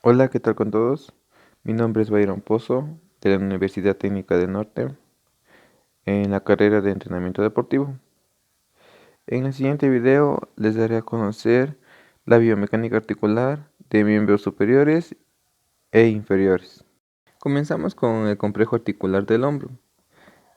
Hola, ¿qué tal con todos? Mi nombre es Byron Pozo, de la Universidad Técnica del Norte, en la carrera de entrenamiento deportivo. En el siguiente video les daré a conocer la biomecánica articular de miembros superiores e inferiores. Comenzamos con el complejo articular del hombro.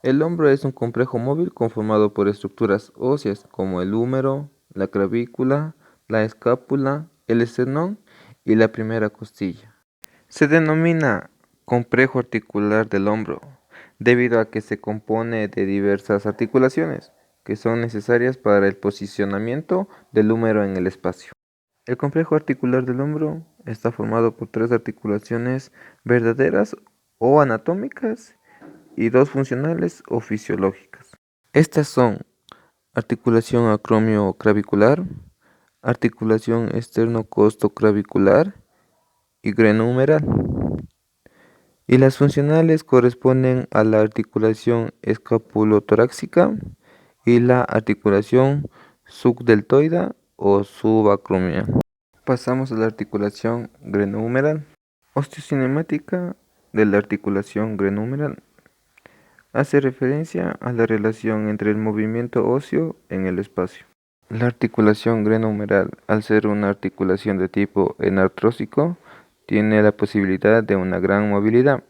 El hombro es un complejo móvil conformado por estructuras óseas como el húmero, la clavícula, la escápula, el esternón y la primera costilla. Se denomina complejo articular del hombro, debido a que se compone de diversas articulaciones que son necesarias para el posicionamiento del húmero en el espacio. El complejo articular del hombro está formado por tres articulaciones verdaderas o anatómicas y dos funcionales o fisiológicas. Estas son articulación acromioclavicular, articulación esternocostoclavicular y glenohumeral. Y las funcionales corresponden a la articulación escapulotorácica y la articulación subdeltoidea o subacromial. Pasamos a la articulación glenohumeral. Osteocinemática de la articulación glenohumeral hace referencia a la relación entre el movimiento óseo en el espacio. La articulación glenohumeral, al ser una articulación de tipo enartrósico, tiene la posibilidad de una gran movilidad,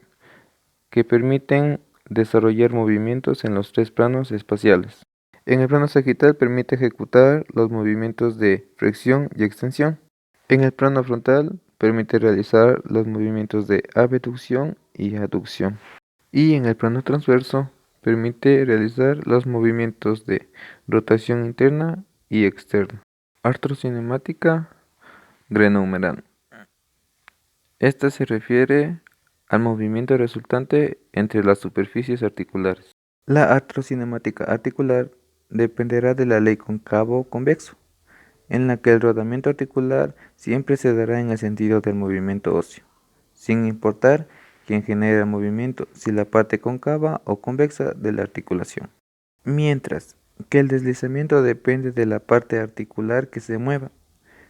que permiten desarrollar movimientos en los tres planos espaciales. En el plano sagital permite ejecutar los movimientos de flexión y extensión. En el plano frontal permite realizar los movimientos de abducción y aducción. Y en el plano transverso permite realizar los movimientos de rotación interna y externa. Artrocinemática glenohumeral. Esta se refiere al movimiento resultante entre las superficies articulares. La artrocinemática articular dependerá de la ley cóncavo-convexo, en la que el rodamiento articular siempre se dará en el sentido del movimiento óseo, sin importar quién genera el movimiento, si la parte cóncava o convexa de la articulación. Mientras que el deslizamiento depende de la parte articular que se mueva.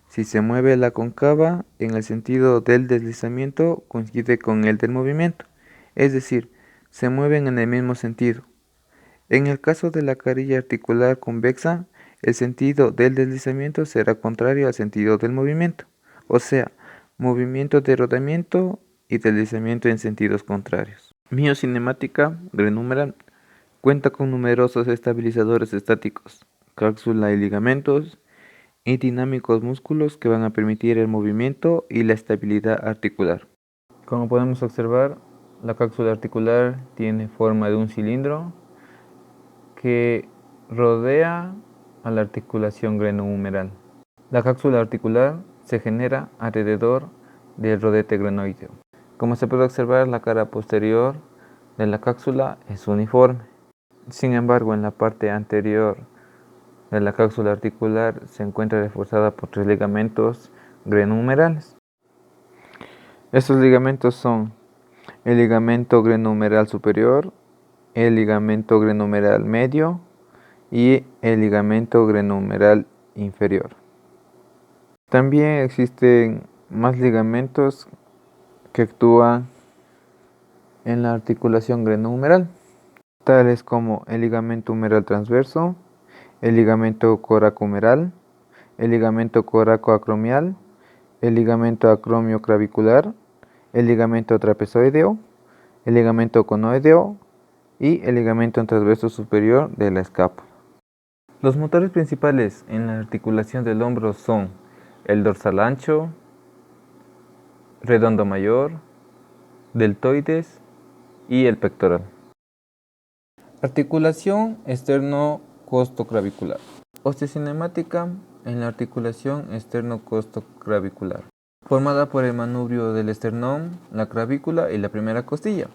Si se mueve la cóncava, en el sentido del deslizamiento coincide con el del movimiento, es decir, se mueven en el mismo sentido. En el caso de la carilla articular convexa, el sentido del deslizamiento será contrario al sentido del movimiento, o sea, movimiento de rodamiento y deslizamiento en sentidos contrarios. Miocinemática glenohumeral cuenta con numerosos estabilizadores estáticos, cápsula y ligamentos, y dinámicos músculos que van a permitir el movimiento y la estabilidad articular. Como podemos observar, la cápsula articular tiene forma de un cilindro que rodea a la articulación glenohumeral. La cápsula articular se genera alrededor del rodete glenoideo. Como se puede observar, la cara posterior de la cápsula es uniforme. Sin embargo, en la parte anterior de la cápsula articular se encuentra reforzada por tres ligamentos glenohumerales. Estos ligamentos son el ligamento glenohumeral superior, el ligamento glenohumeral medio y el ligamento glenohumeral inferior. También existen más ligamentos que actúan en la articulación glenohumeral, tales como el ligamento humeral transverso, el ligamento coracohumeral, el ligamento coracoacromial, el ligamento acromioclavicular, el ligamento trapezoideo, el ligamento conoideo y el ligamento transverso superior de la escápula. Los motores principales en la articulación del hombro son el dorsal ancho, redondo mayor, deltoides y el pectoral. Articulación externo-costoclavicular. Osteocinemática en la articulación externo-costoclavicular, formada por el manubrio del esternón, la clavícula y la primera costilla.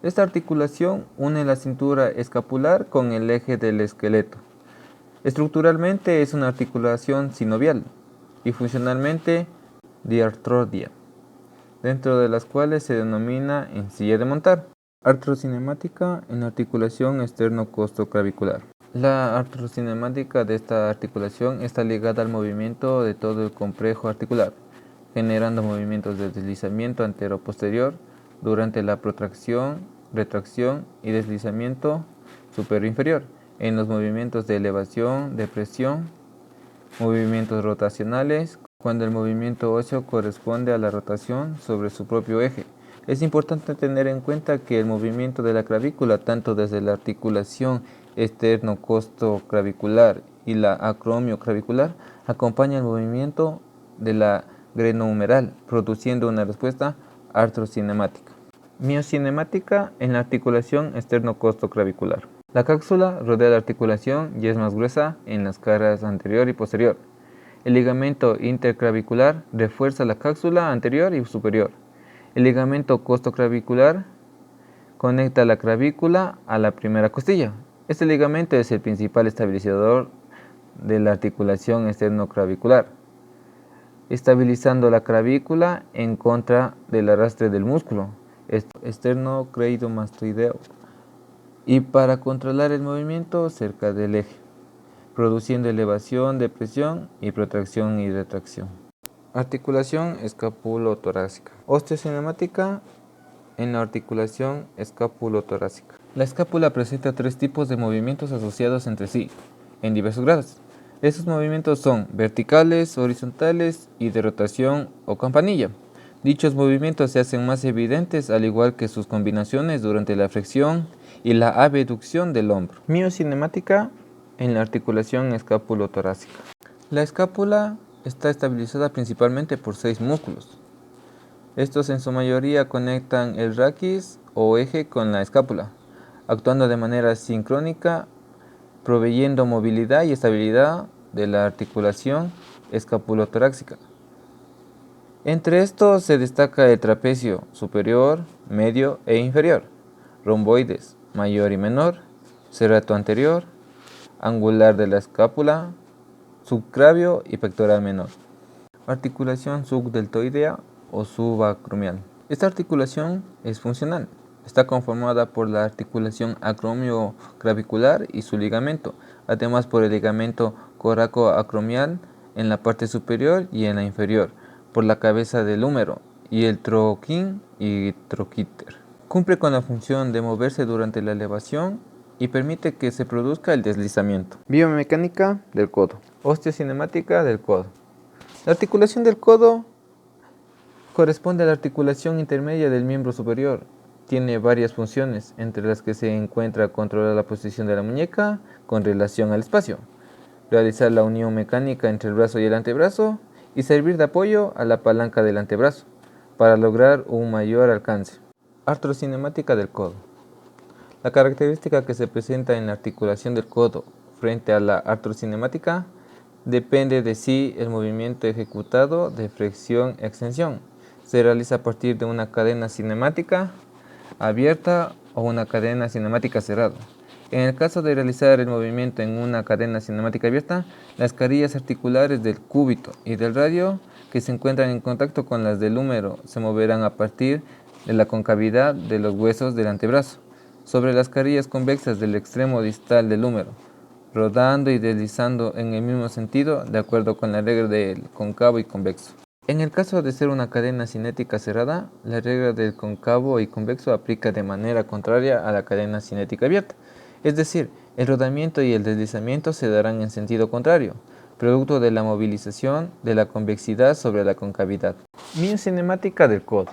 Esta articulación une la cintura escapular con el eje del esqueleto. Estructuralmente es una articulación sinovial y funcionalmente diartrodia, dentro de las cuales se denomina en silla de montar. Artrocinemática en la articulación externo-costoclavicular. La artrocinemática de esta articulación está ligada al movimiento de todo el complejo articular, generando movimientos de deslizamiento antero-posterior durante la protracción, retracción y deslizamiento superior-inferior, en los movimientos de elevación, depresión, movimientos rotacionales, cuando el movimiento óseo corresponde a la rotación sobre su propio eje. Es importante tener en cuenta que el movimiento de la clavícula, tanto desde la articulación esternocostoclavicular y la acromioclavicular, acompaña el movimiento de la glenohumeral, produciendo una respuesta artrocinemática. Miocinemática en la articulación esternocostoclavicular. La cápsula rodea la articulación y es más gruesa en las caras anterior y posterior. El ligamento interclavicular refuerza la cápsula anterior y superior. El ligamento costoclavicular conecta la clavícula a la primera costilla. Este ligamento es el principal estabilizador de la articulación esternoclavicular, estabilizando la clavícula en contra del arrastre del músculo esternocleidomastoideo y para controlar el movimiento cerca del eje, produciendo elevación, depresión y protracción y retracción. Articulación escapulotorácica. Osteocinemática en la articulación escapulotorácica. La escápula presenta tres tipos de movimientos asociados entre sí, en diversos grados. Estos movimientos son verticales, horizontales y de rotación o campanilla. Dichos movimientos se hacen más evidentes al igual que sus combinaciones durante la flexión y la abducción del hombro. Miocinemática en la articulación escapulotorácica. La escápula está estabilizada principalmente por 6 músculos. Estos en su mayoría conectan el raquis o eje con la escápula, actuando de manera sincrónica, proveyendo movilidad y estabilidad de la articulación escapulotorácica. Entre estos se destaca el trapecio superior, medio e inferior, romboides mayor y menor, serrato anterior, angular de la escápula, subclavio y pectoral menor. Articulación subdeltoidea o subacromial. Esta articulación es funcional. Está conformada por la articulación acromioclavicular y su ligamento, además por el ligamento coracoacromial en la parte superior y en la inferior, por la cabeza del húmero y el troquín y troquíter. Cumple con la función de moverse durante la elevación y permite que se produzca el deslizamiento. Biomecánica del codo. Osteocinemática del codo. La articulación del codo corresponde a la articulación intermedia del miembro superior. Tiene varias funciones, entre las que se encuentra controlar la posición de la muñeca con relación al espacio, realizar la unión mecánica entre el brazo y el antebrazo y servir de apoyo a la palanca del antebrazo para lograr un mayor alcance. Artrocinemática del codo. La característica que se presenta en la articulación del codo frente a la artrocinemática depende de si el movimiento ejecutado de flexión-extensión se realiza a partir de una cadena cinemática abierta o una cadena cinemática cerrada. En el caso de realizar el movimiento en una cadena cinemática abierta, las carillas articulares del cúbito y del radio que se encuentran en contacto con las del húmero se moverán a partir de la concavidad de los huesos del antebrazo sobre las carillas convexas del extremo distal del húmero, rodando y deslizando en el mismo sentido de acuerdo con la regla del cóncavo y convexo. En el caso de ser una cadena cinética cerrada, la regla del cóncavo y convexo aplica de manera contraria a la cadena cinética abierta, es decir, el rodamiento y el deslizamiento se darán en sentido contrario, producto de la movilización de la convexidad sobre la concavidad. Miocinemática del codo.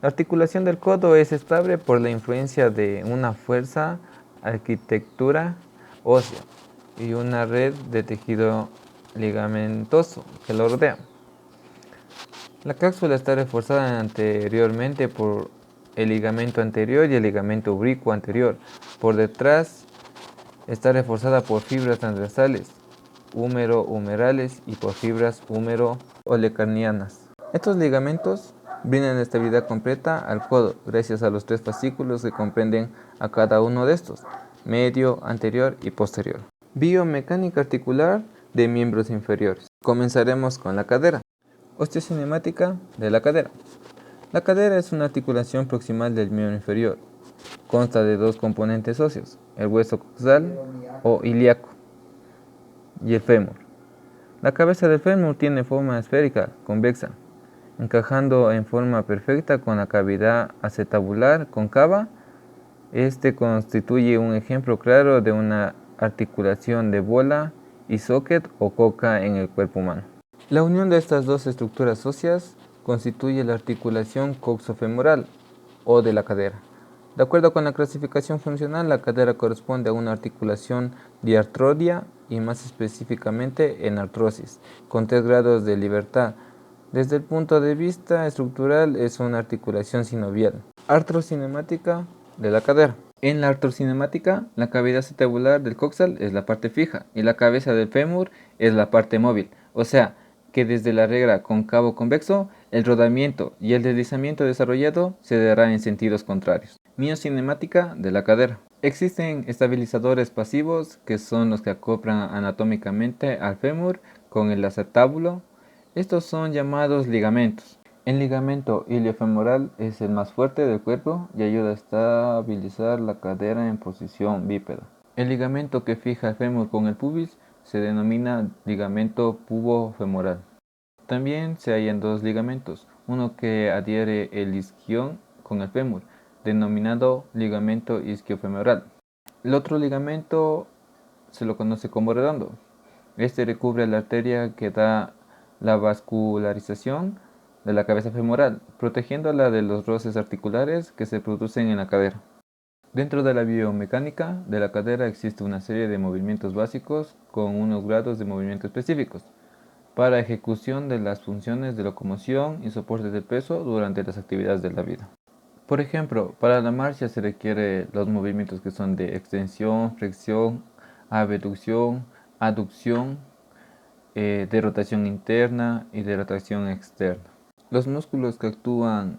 La articulación del codo es estable por la influencia de una fuerza arquitectura ósea y una red de tejido ligamentoso que lo rodea. La cápsula está reforzada anteriormente por el ligamento anterior y el ligamento ubricuo anterior. Por detrás está reforzada por fibras transversales, húmero-humerales y por fibras húmero-olecarnianas. Estos ligamentos brindan estabilidad completa al codo gracias a los 3 fascículos que comprenden a cada uno de estos, medio, anterior y posterior. Biomecánica articular de miembros inferiores. Comenzaremos con la cadera. Osteocinemática de la cadera. La cadera es una articulación proximal del miembro inferior. Consta de 2 componentes óseos, el hueso coxal o ilíaco y el fémur. La cabeza del fémur tiene forma esférica, convexa, encajando en forma perfecta con la cavidad acetabular cóncava. Este constituye un ejemplo claro de una articulación de bola y socket o coca en el cuerpo humano. La unión de estas dos estructuras óseas constituye la articulación coxofemoral o de la cadera. De acuerdo con la clasificación funcional, la cadera corresponde a una articulación diartrodia y más específicamente en artrosis, con 3 grados de libertad. Desde el punto de vista estructural es una articulación sinovial. Artrocinemática de la cadera. En la artrocinemática, la cavidad acetabular del coxal es la parte fija y la cabeza del fémur es la parte móvil, o sea, que desde la regla cóncavo-convexo, el rodamiento y el deslizamiento desarrollado se dará en sentidos contrarios. Miocinemática de la cadera. Existen estabilizadores pasivos que son los que acoplan anatómicamente al fémur con el acetábulo. Estos son llamados ligamentos. El ligamento iliofemoral es el más fuerte del cuerpo y ayuda a estabilizar la cadera en posición bípeda. El ligamento que fija el fémur con el pubis se denomina ligamento pubofemoral. También se hallan dos ligamentos, uno que adhiere el isquion con el fémur, denominado ligamento isquiofemoral. El otro ligamento se lo conoce como redondo. Este recubre la arteria que da la vascularización de la cabeza femoral, protegiéndola de los roces articulares que se producen en la cadera. Dentro de la biomecánica de la cadera existe una serie de movimientos básicos con unos grados de movimiento específicos para ejecución de las funciones de locomoción y soporte del peso durante las actividades de la vida. Por ejemplo, para la marcha se requiere los movimientos que son de extensión, flexión, abducción, aducción, de rotación interna y de rotación externa. Los músculos que actúan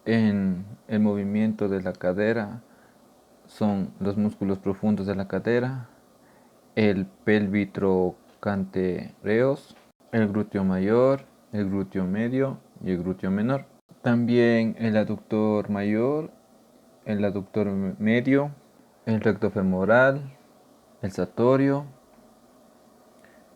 en el movimiento de la cadera son los músculos profundos de la cadera, el pelvitrocantereos, el glúteo mayor, el glúteo medio y el glúteo menor. También el aductor mayor, el aductor medio, el recto femoral, el satorio,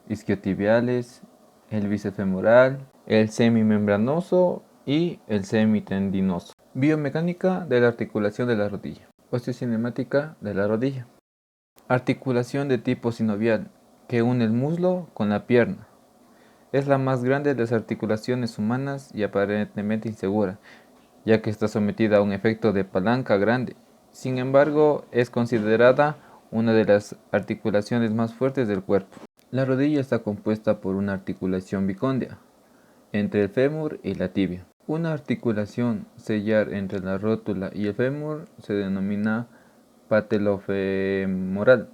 isquiotibiales, el bíceps femoral, el semimembranoso y el semitendinoso. Biomecánica de la articulación de la rodilla. Osteocinemática de la rodilla. Articulación de tipo sinovial que une el muslo con la pierna. Es la más grande de las articulaciones humanas y aparentemente insegura, ya que está sometida a un efecto de palanca grande. Sin embargo, es considerada una de las articulaciones más fuertes del cuerpo. La rodilla está compuesta por una articulación bicóndea entre el fémur y la tibia. Una articulación sellar entre la rótula y el fémur se denomina patelofemoral.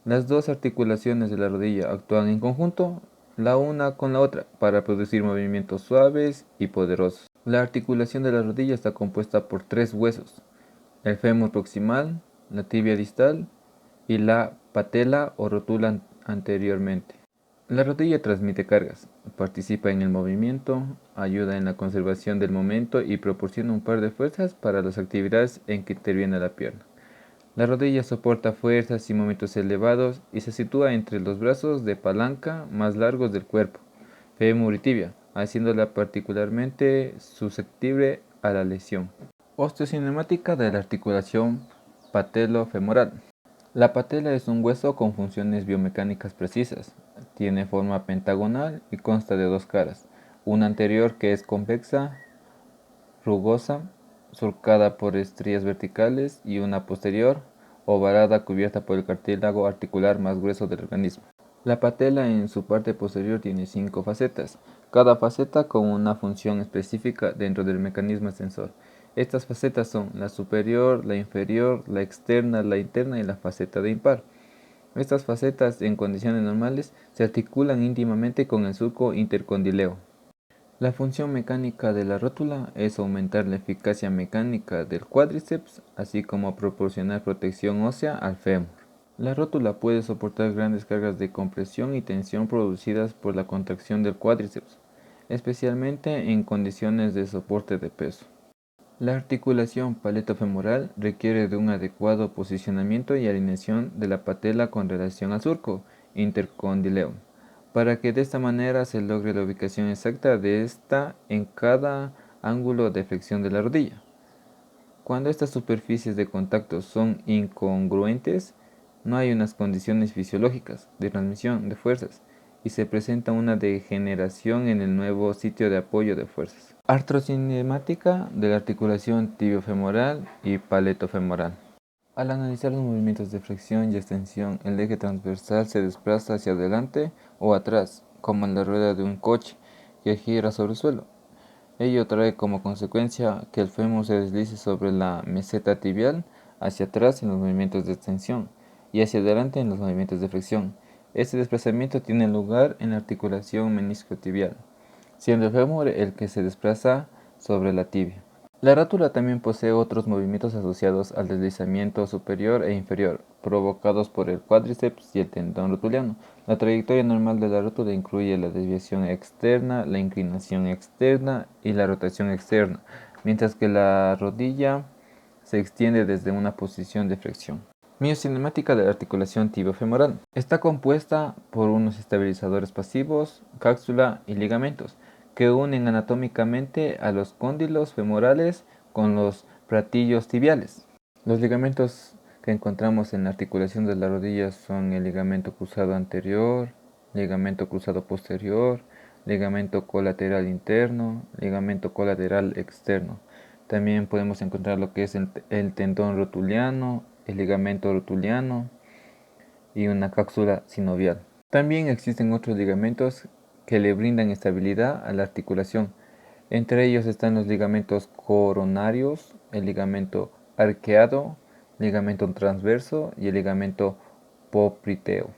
Las dos articulaciones de la rodilla actúan en conjunto, la una con la otra, para producir movimientos suaves y poderosos. La articulación de la rodilla está compuesta por 3 huesos: el fémur proximal, la tibia distal y la patela o rótula anteriormente. La rodilla transmite cargas, participa en el movimiento, ayuda en la conservación del momento y proporciona un par de fuerzas para las actividades en que interviene la pierna. La rodilla soporta fuerzas y momentos elevados y se sitúa entre los brazos de palanca más largos del cuerpo, fémur y tibia, haciéndola particularmente susceptible a la lesión. Osteocinemática de la articulación patelofemoral. La patela es un hueso con funciones biomecánicas precisas. Tiene forma pentagonal y consta de 2 caras, una anterior que es convexa, rugosa, surcada por estrías verticales, y una posterior, ovalada, cubierta por el cartílago articular más grueso del organismo. La patela en su parte posterior tiene 5 facetas, cada faceta con una función específica dentro del mecanismo extensor. Estas facetas son la superior, la inferior, la externa, la interna y la faceta de impar. Estas facetas en condiciones normales se articulan íntimamente con el surco intercondileo. La función mecánica de la rótula es aumentar la eficacia mecánica del cuádriceps, así como proporcionar protección ósea al fémur. La rótula puede soportar grandes cargas de compresión y tensión producidas por la contracción del cuádriceps, especialmente en condiciones de soporte de peso. La articulación paletofemoral requiere de un adecuado posicionamiento y alineación de la patela con relación al surco intercondileo para que de esta manera se logre la ubicación exacta de esta en cada ángulo de flexión de la rodilla. Cuando estas superficies de contacto son incongruentes, no hay unas condiciones fisiológicas de transmisión de fuerzas y se presenta una degeneración en el nuevo sitio de apoyo de fuerzas. Artrocinemática de la articulación tibiofemoral y paletofemoral. Al analizar los movimientos de flexión y extensión, el eje transversal se desplaza hacia adelante o atrás, como en la rueda de un coche que gira sobre el suelo. Ello trae como consecuencia que el fémur se deslice sobre la meseta tibial hacia atrás en los movimientos de extensión y hacia adelante en los movimientos de flexión. Este desplazamiento tiene lugar en la articulación meniscotibial, siendo el fémur el que se desplaza sobre la tibia. La rótula también posee otros movimientos asociados al deslizamiento superior e inferior, provocados por el cuádriceps y el tendón rotuliano. La trayectoria normal de la rótula incluye la desviación externa, la inclinación externa y la rotación externa, mientras que la rodilla se extiende desde una posición de flexión. Miocinemática de la articulación tibiofemoral. Está compuesta por unos estabilizadores pasivos, cápsula y ligamentos, que unen anatómicamente a los cóndilos femorales con los platillos tibiales. Los ligamentos que encontramos en la articulación de la rodilla son el ligamento cruzado anterior, ligamento cruzado posterior, ligamento colateral interno, ligamento colateral externo. También podemos encontrar lo que es el tendón rotuliano, el ligamento rotuliano y una cápsula sinovial. También existen otros ligamentos que le brindan estabilidad a la articulación. Entre ellos están los ligamentos coronarios, el ligamento arqueado, ligamento transverso y el ligamento popliteo.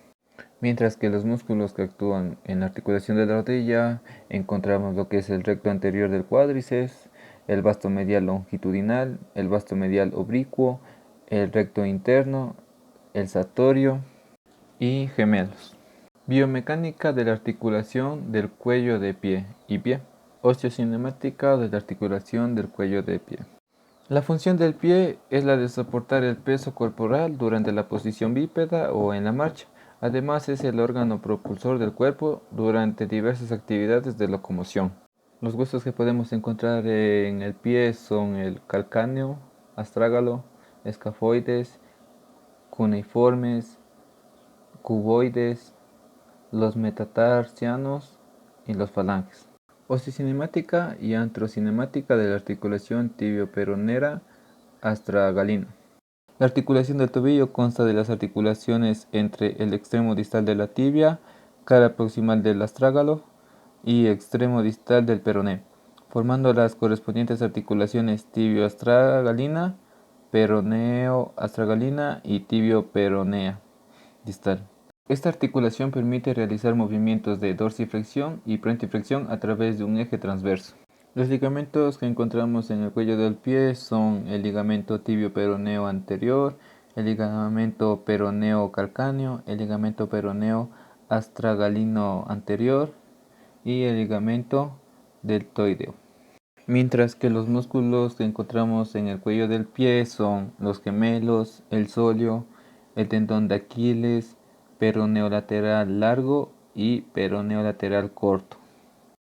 Mientras que los músculos que actúan en la articulación de la rodilla, encontramos lo que es el recto anterior del cuádriceps, el vasto medial longitudinal, el vasto medial oblicuo, el recto interno, el sartorio y gemelos. Biomecánica de la articulación del cuello de pie y pie. Osteocinemática de la articulación del cuello de pie. La función del pie es la de soportar el peso corporal durante la posición bípeda o en la marcha. Además es el órgano propulsor del cuerpo durante diversas actividades de locomoción. Los huesos que podemos encontrar en el pie son el calcáneo, astrágalo, escafoides, cuneiformes, cuboides, los metatarsianos y los falanges. Osteocinemática y antrocinemática de la articulación tibio-peronera astragalina. La articulación del tobillo consta de las articulaciones entre el extremo distal de la tibia, cara proximal del astrágalo y extremo distal del peroné, formando las correspondientes articulaciones tibio-astragalina, peroneo-astragalina y tibio-peronea distal. Esta articulación permite realizar movimientos de dorsiflexión y plantiflexión a través de un eje transverso. Los ligamentos que encontramos en el cuello del pie son el ligamento tibio-peroneo anterior, el ligamento peroneo calcáneo, el ligamento peroneo astragalino anterior y el ligamento deltoideo. Mientras que los músculos que encontramos en el cuello del pie son los gemelos, el sóleo, el tendón de Aquiles, peroneo lateral largo y peroneo lateral corto.